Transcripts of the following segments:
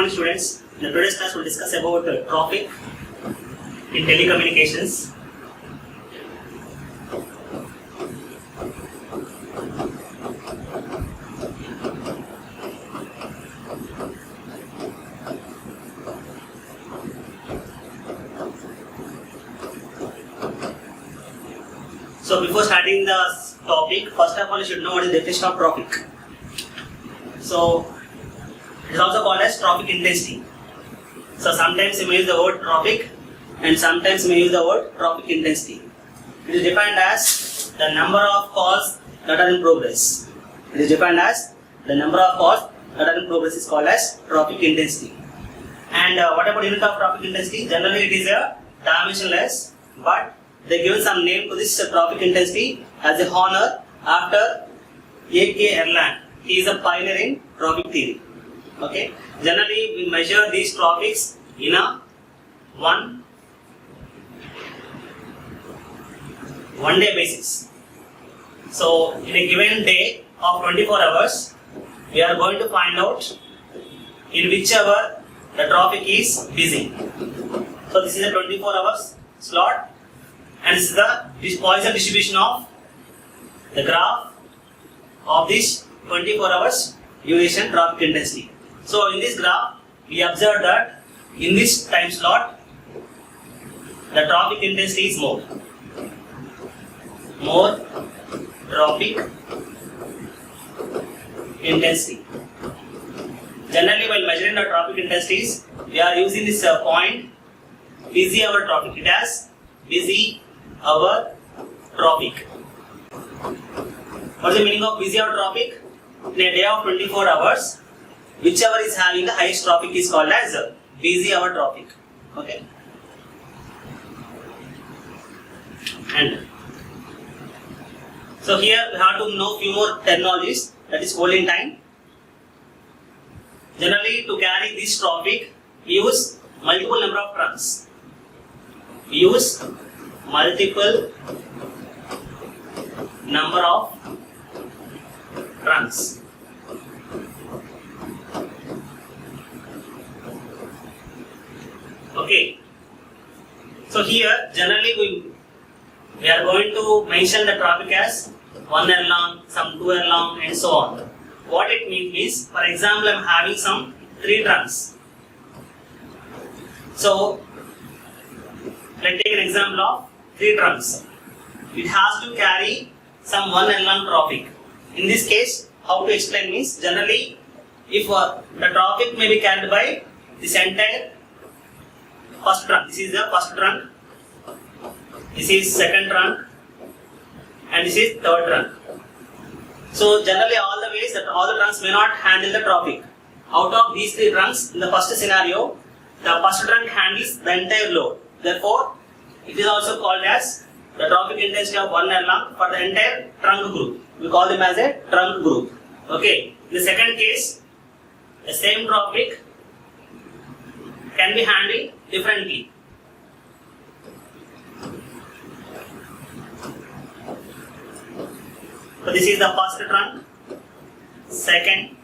morning students. In today's class we will discuss about traffic in telecommunications. So before starting the topic, first of all you should know what is the definition of traffic. So it is also called as traffic intensity. So sometimes you may use the word traffic and sometimes you may use the word traffic intensity. It is defined as the number of calls that are in progress. It is defined as the number of calls that are in progress is called as traffic intensity. And what about unit of traffic intensity? Generally it is a dimensionless, but they given some name to this traffic intensity as a honor after A.K. Erlang. He is a pioneer in traffic theory. Okay. Generally, we measure these traffics in a one day basis. So, in a given day of 24 hours, we are going to find out in whichever the traffic is busy. So, this is a 24 hours slot, and this is the Poisson distribution of the graph of this 24 hours duration traffic intensity. So in this graph, we observe that in this time slot, the traffic intensity is more. More traffic intensity. Generally, while measuring the traffic intensities, we are using this point busy hour traffic. It has busy hour traffic. What is the meaning of busy hour traffic? In a day of 24 hours, whichever is having the highest traffic is called as busy hour traffic. Okay. And so here we have to know few more terminologies, that is holding time. Generally, to carry this traffic, we use multiple number of trunks. We use multiple number of trunks. Okay. So here generally we are going to mention the traffic as 1 Erlang, some 2 Erlang and so on. What it means is, for example, I am having some 3 trunks. So let's take an example of 3 trunks. It has to carry some 1 Erlang traffic. In this case, how to explain means, generally if the traffic may be carried by this entire first trunk. This is the first trunk, this is second trunk, and this is third trunk. So generally all the ways that all the trunks may not handle the traffic. Out of these 3 trunks, in the first scenario, the first trunk handles the entire load. Therefore, it is also called as the traffic intensity of 1 Erlang for the entire trunk group. We call them as a trunk group. Okay. In the second case, the same traffic can be handled differently. So this is the first trunk, second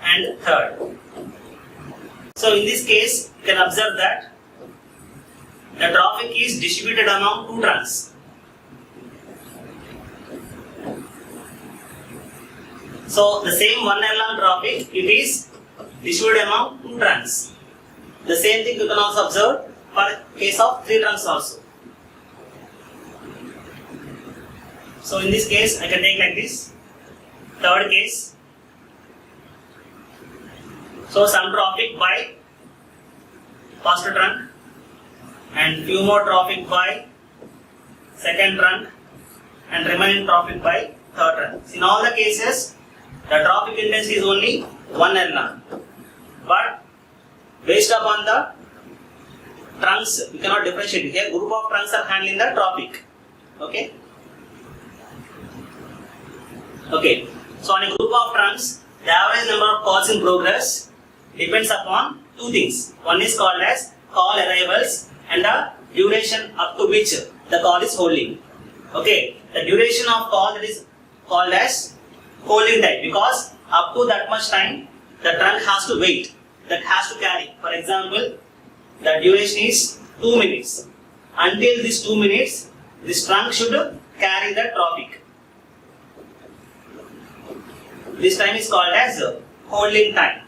and third. So in this case, you can observe that the traffic is distributed among 2 trunks. So the same 1 Erlang traffic, it is distributed among 2 trunks. The same thing you can also observe for case of 3 trunks also. So in this case, I can take like this. Third case. So some traffic by first trunk and few more traffic by second trunk and remaining traffic by third trunk. In all the cases, the traffic intensity is only 1 Erlang. But based upon the trunks, we cannot differentiate. Here, group of trunks are handling the traffic. Okay. Okay. So on a group of trunks, the average number of calls in progress depends upon 2 things. One is called as call arrivals and the duration up to which the call is holding. Okay. The duration of call, that is called as holding time, because up to that much time the trunk has to wait. that has to carry. For example, the duration is 2 minutes. Until this 2 minutes, this trunk should carry the traffic. This time is called as holding time.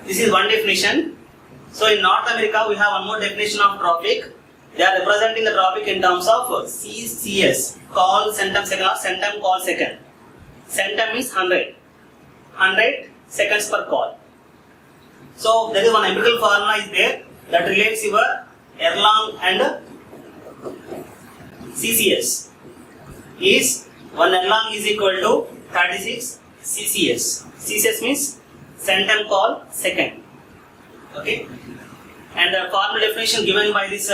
This is one definition. So in North America, we have one more definition of traffic. They are representing the traffic in terms of CCS, call centum second or centum call second. Centum is 100 seconds per call. So there is one empirical formula is there that relates your Erlang and CCS. Is 1 Erlang is equal to 36 CCS. CCS means centum call second. Okay. And the formal definition given by this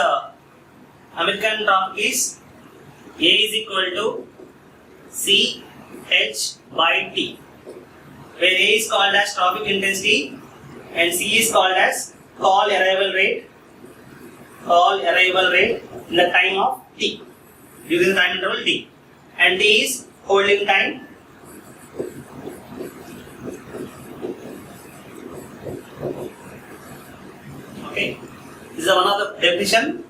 American traffic is A is equal to C H by T, where A is called as traffic intensity and C is called as call arrival rate in the time of T, during the time interval T, and T is holding time. Okay, this is one of the definition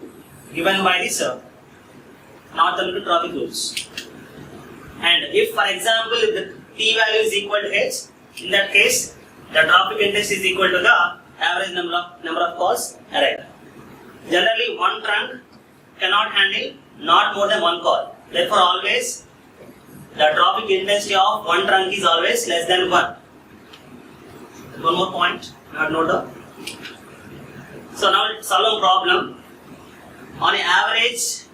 given by this North American traffic rules. And if, for example, if the T value is equal to H, in that case, the traffic intensity is equal to the average number of calls arrived. Generally, one trunk cannot handle not more than one call. Therefore, always the traffic intensity of one trunk is always less than 1. One more point, note down. So now let's solve a problem. On an average,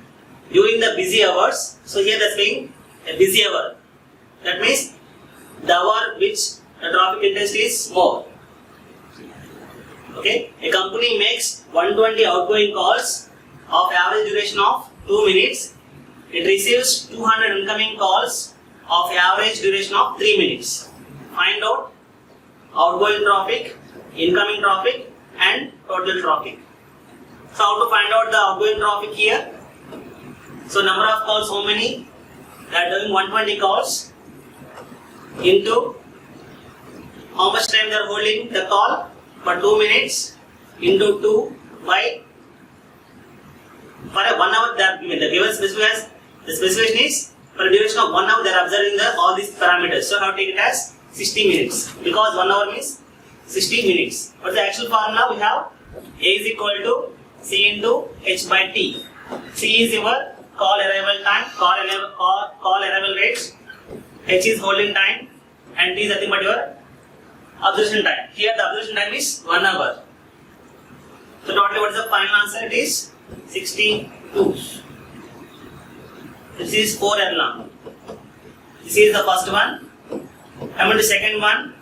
during the busy hours, so here that's being a busy hour. That means the hour which the traffic intensity is more. Okay, a company makes 120 outgoing calls of average duration of 2 minutes. It receives 200 incoming calls of average duration of 3 minutes. Find out outgoing traffic, incoming traffic, and total traffic. So how to find out the outgoing traffic here? So number of calls, how many? They are doing 120 calls into how much time they are holding the call for 2 minutes into 2 by for a 1 hour they are given. The given specification is for a duration of 1 hour they are observing all these parameters. So I have to take it as 60 minutes because 1 hour means 60 minutes. But the actual formula we have A is equal to C into H by T. C is your call arrival time, call arrival rate. H is holding time and T is nothing but your observation time. Here the observation time is 1 hour. So totally what is the final answer? It is 62. This is 4 Erlang. This is the first one. Coming to second one.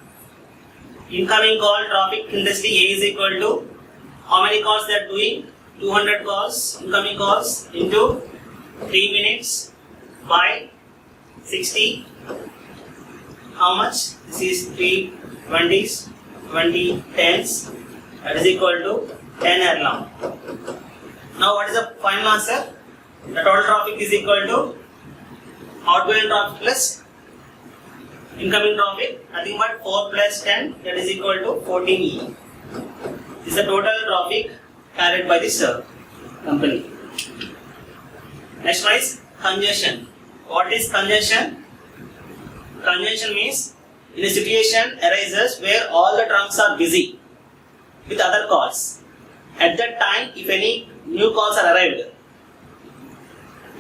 Incoming call traffic intensity A is equal to how many calls they are doing? 200 calls, incoming calls into 3 minutes by 60. How much? This is 3 20s, 20 10s. That is equal to 10 Erlang. Now what is the final answer? The total traffic is equal to outgoing traffic plus incoming traffic, nothing but 4 plus 10, that is equal to 14E. This is the total traffic carried by this company. Next one is congestion. What is congestion? Congestion means in a situation arises where all the trunks are busy with other calls. At that time, if any new calls are arrived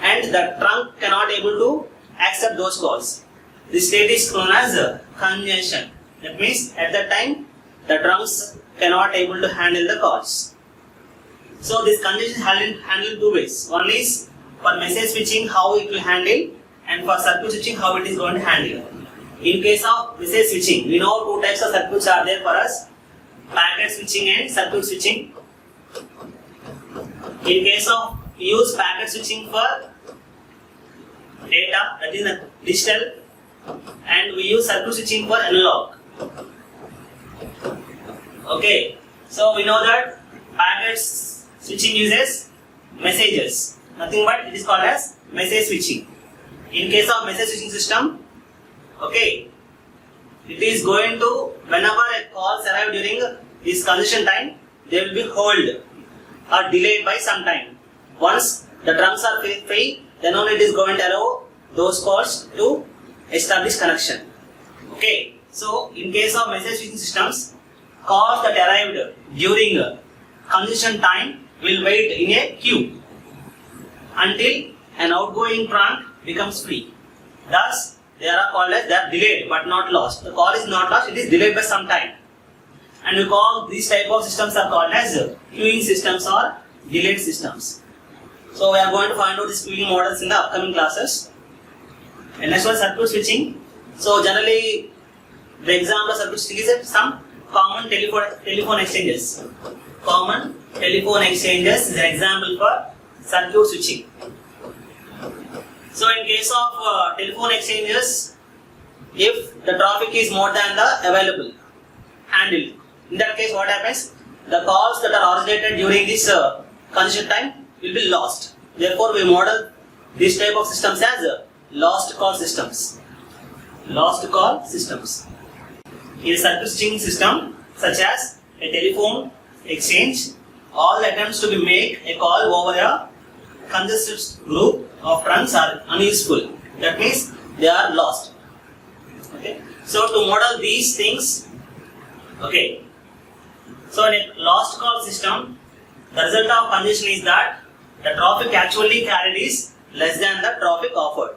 and the trunk cannot able to accept those calls, this state is known as congestion. That means at that time the trunks cannot able to handle the calls. So this congestion is handled 2 ways. One is for message switching how it will handle, and for circuit switching how it is going to handle. In case of message switching, we know 2 types of circuits are there for us: packet switching and circuit switching. In case of we use packet switching for data, that is digital, and we use circuit switching for analog. Okay, so we know that packet switching uses messages, nothing but it is called as message switching. In case of message switching system, okay, it is going to, whenever a calls arrive during this congestion time, they will be hold or delayed by some time. Once the drums are free, then only it is going to allow those calls to establish connection. Okay, so in case of message switching systems, calls that arrived during congestion time will wait in a queue until an outgoing trunk becomes free. Thus, they are called as, they are delayed but not lost. The call is not lost, it is delayed by some time. And we call these type of systems are called as queuing systems or delayed systems. So we are going to find out these queuing models in the upcoming classes. And next one, circuit switching. So generally, the example of circuit switching is some common telephone exchanges. Common telephone exchanges is an example for circuit switching. So in case of telephone exchanges, if the traffic is more than the available handled, in that case what happens? The calls that are originated during this congestion time will be lost. Therefore, we model this type of systems as lost call systems. Lost call systems. In a circuit switching system, such as a telephone exchange, all attempts to be make a call over a congested group of trunks are unuseful. That means they are lost. Okay. So to model these things, okay. So in a lost call system, the result of congestion is that the traffic actually carried is less than the traffic offered,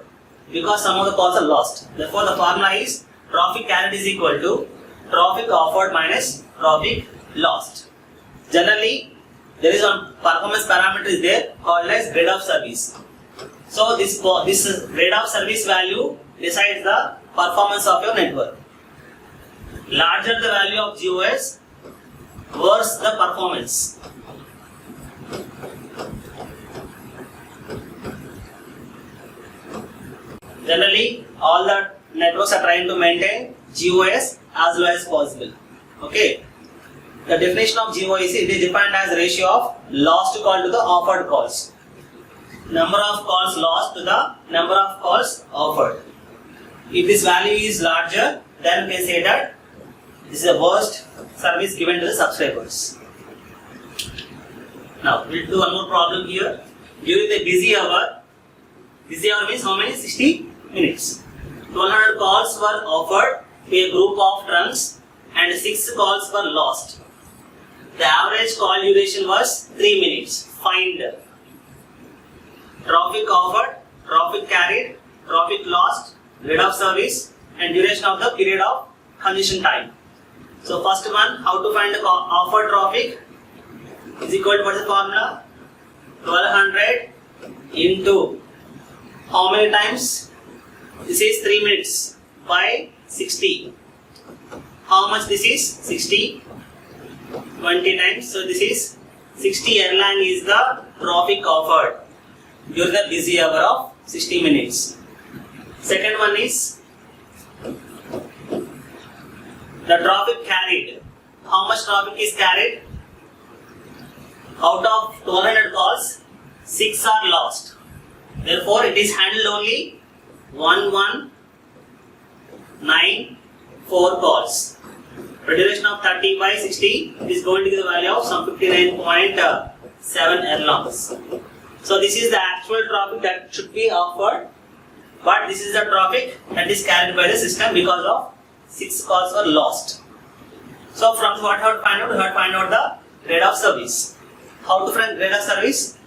because some of the calls are lost. Therefore, the formula is traffic carried is equal to traffic offered minus traffic lost. Generally, there is a performance parameter is there called as grade of service. So this grade of service value decides the performance of your network. Larger the value of GOS, worse the performance. Generally, all the networks are trying to maintain GOS as low as possible. Okay. The definition of GOS is, it is defined as ratio of lost call to the offered calls. Number of calls lost to the number of calls offered. If this value is larger, then we can say that this is the worst service given to the subscribers. Now, we will do one more problem here. During the busy hour means how many? 60 minutes. 1,200 calls were offered to a group of trunks and 6 calls were lost. The average call duration was 3 minutes. Find traffic offered, traffic carried, traffic lost, grade of service, and duration of the period of congestion time. So first one, how to find the offered traffic is equal to, what is the formula? 1200 into how many times? This is 3 minutes by 60. How much this is? 60. 20 times. So this is 60 Erlang is the traffic offered during the busy hour of 60 minutes. Second one is the traffic carried. How much traffic is carried? Out of 200 calls, 6 are lost. Therefore, it is handled only 1194 calls. The duration of 30 by 60 is going to be the value of some 59.7 Erlangs. So this is the actual traffic that should be offered, but this is the traffic that is carried by the system because of 6 calls were lost. So from what how to find out? We have to find out the grade of service. How to find grade of service?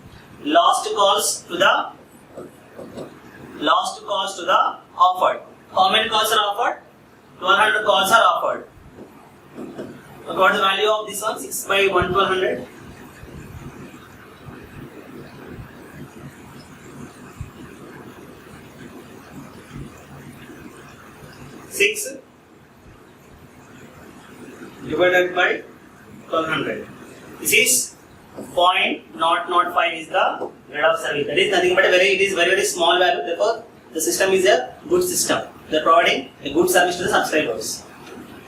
Lost calls to the offered. How many calls are offered? 1200 calls are offered. So what is the value of this one? 6 by 1200. 6 divided by 1200. This is 0.005 is the grade of service. That is nothing but it is very small value. Therefore, the system is a good system. They are providing a good service to the subscribers.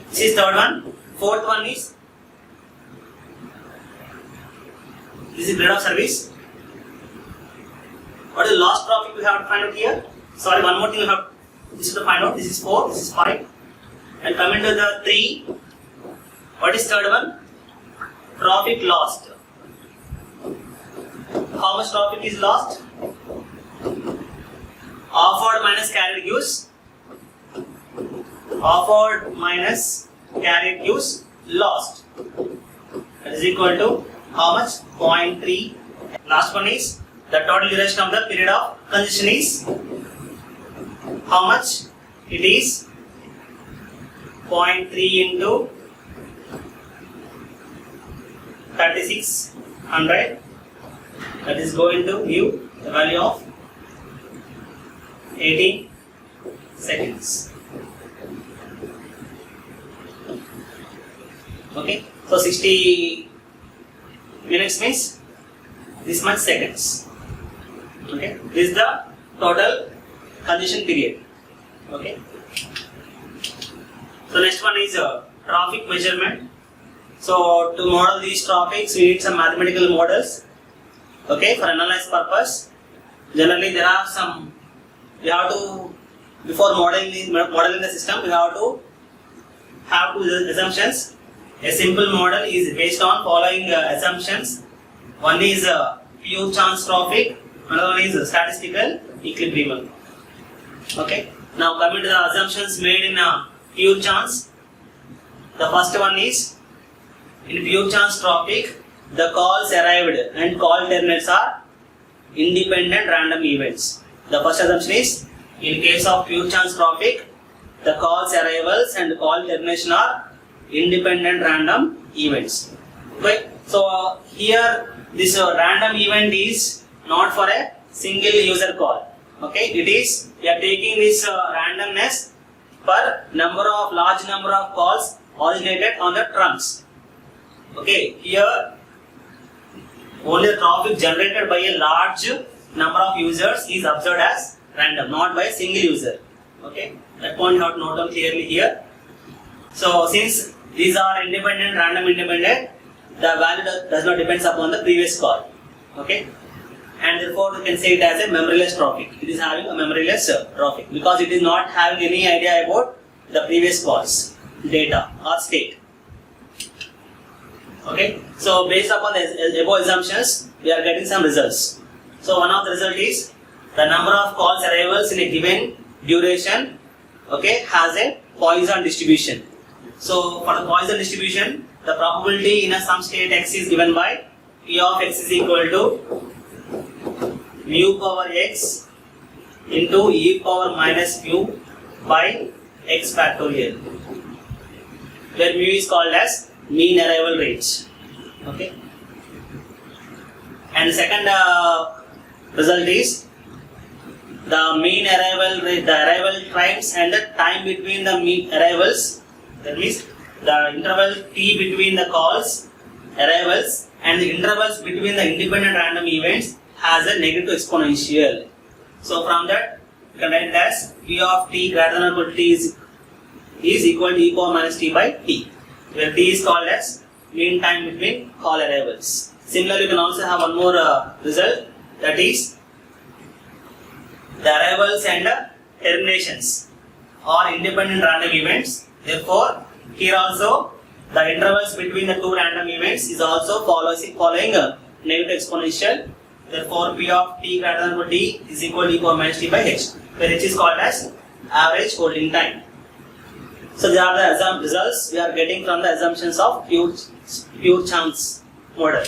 This is third one. Fourth one is, this is grade of service. What is the lost traffic we have to find out here? Sorry, one more thing we have. This is to find out. This is 4. This is 5. And coming to the 3, what is third one? Traffic lost. How much traffic is lost? Offered minus carried gives. Offered minus carried gives lost. That is equal to how much? 0.3. Last one is the total duration of the period of congestion is how much? It is 0.3 into 3600. That is going to give the value of 18 seconds. Okay, so 60 minutes means this much seconds. Okay, this is the total congestion period. Okay, so next one is traffic measurement. So to model these traffics, we need some mathematical models. Okay, for analysis purpose. Generally, there are some. We have to, before modeling the system, we have to have two assumptions. A simple model is based on following assumptions. One is pure chance traffic, another one is statistical equilibrium. Okay. Now coming to the assumptions made in pure chance. The first one is in pure chance traffic, the calls arrived and call terminates are independent random events. The first assumption is in case of pure chance traffic, the calls arrivals and call termination are independent random events. Okay. So here this random event is not for a single user call. Okay, it is we are taking this randomness per large number of calls originated on the trunks. Okay, here only the traffic generated by a large number of users is observed as random, not by a single user. Okay, that point you have to note down clearly here. So since these are independent, random independent, the value does not depend upon the previous call. Okay, and therefore you can say it as a memoryless traffic. It is having a memoryless traffic because it is not having any idea about the previous calls, data or state. Okay, so based upon the above assumptions, we are getting some results. So one of the result is the number of calls arrivals in a given duration, okay, has a Poisson distribution. So for the Poisson distribution, the probability in a some state x is given by P of x is equal to mu power x into e power minus mu by x factorial, where mu is called as mean arrival rates. Okay, and the second result is the mean arrival rate, the arrival times and the time between the mean arrivals. That means the interval t between the calls, arrivals, and the intervals between the independent random events has a negative exponential. So from that, you can write it as p of t greater than or equal to t is equal to e power minus t by t, where t is called as mean time between call arrivals. Similarly, you can also have one more result, that is the arrivals and terminations are independent random events. Therefore, here also the intervals between the two random events is also following a negative exponential. Therefore, p of t greater than or equal to t is equal to e power minus t by h, where h is called as average holding time. So these are the results we are getting from the assumptions of pure chance model.